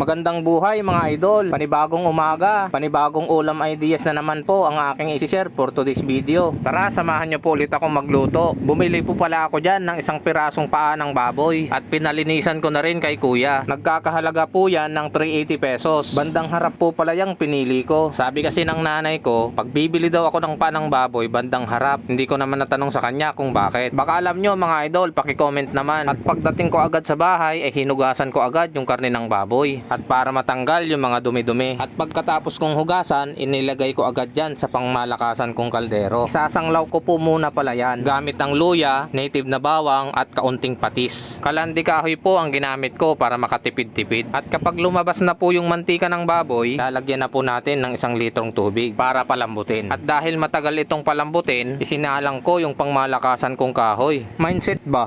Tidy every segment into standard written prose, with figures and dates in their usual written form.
Magandang buhay mga idol, panibagong umaga, panibagong ulam ideas na naman po ang aking isi-share for today's video. Tara, samahan nyo po ulit ako magluto. Bumili po pala ako dyan ng isang pirasong paa ng baboy at pinalinisan ko na rin kay kuya. Nagkakahalaga po yan ng 380 pesos. Bandang harap po pala yung pinili ko. Sabi kasi ng nanay ko, pag bibili daw ako ng paa ng baboy, bandang harap. Hindi ko naman natanong sa kanya kung bakit. Baka alam nyo mga idol, paki-comment naman. At pagdating ko agad sa bahay, ay hinugasan ko agad yung karne ng baboy. At para matanggal yung mga dumi-dumi. At pagkatapos kong hugasan, inilagay ko agad yan sa pangmalakasan kong kaldero. Isasanglaw ko po muna pala yan. Gamit ang luya, native na bawang at kaunting patis. Kalandi kahoy po ang ginamit ko para makatipid-tipid. At kapag lumabas na po yung mantika ng baboy, lalagyan na po natin ng 1 litrong tubig para palambutin. At dahil matagal itong palambutin, isinalang ko yung pangmalakasan kong kahoy. Mindset ba?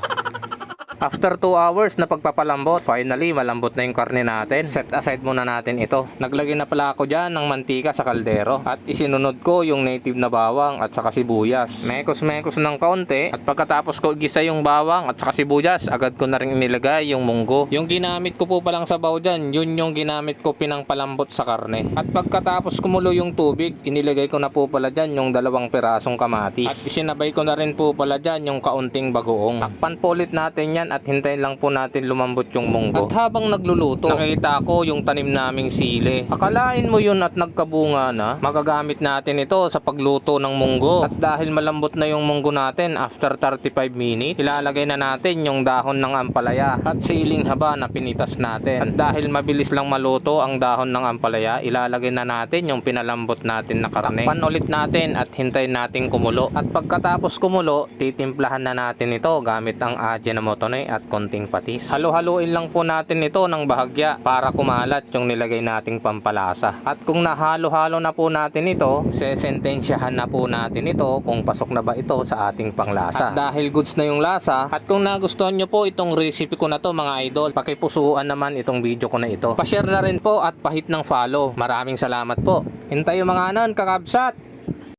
After 2 hours na pagpapalambot, finally malambot na yung karne natin. Set aside muna natin ito. Naglagay na pala ako dyan ng mantika sa kaldero at isinunod ko yung native na bawang at saka sibuyas. Mekos-mekos ng kaunti at pagkatapos ko igisa yung bawang at saka sibuyas, agad ko na rin inilagay yung munggo. Yung ginamit ko po palang sabaw dyan, yun yung ginamit ko pinangpalambot sa karne. At pagkatapos kumulo yung tubig, inilagay ko na po pala dyan yung 2 pirasong kamatis. At isinabay ko na rin po pala dyan yung kaunting bagoong. Takpan po ulit natin yan at hintayin lang po natin lumambot yung munggo. At habang nagluluto, nakita ko yung tanim naming sili. Akalain mo yun at nagkabunga na, magagamit natin ito sa pagluto ng munggo. At dahil malambot na yung munggo natin, after 35 minutes, ilalagay na natin yung dahon ng ampalaya at siling haba na pinitas natin. At dahil mabilis lang maluto ang dahon ng ampalaya, ilalagay na natin yung pinalambot natin na karne. Takpan ulit natin at hintayin natin kumulo. At pagkatapos kumulo, titimplahan na natin ito gamit ang Ajinomoto at konting patis. Halo-haluin lang po natin ito ng bahagya para kumalat yung nilagay nating pampalasa. At kung nahalo-halo na po natin ito, sesentensyahan na po natin ito kung pasok na ba ito sa ating panglasa. At dahil goods na yung lasa, at kung nagustuhan nyo po itong recipe ko na to mga idol, pakipusuan naman itong video ko na ito. Pa-share na rin po at pahit ng follow. Maraming salamat po. Hintay yung mga kakabsat!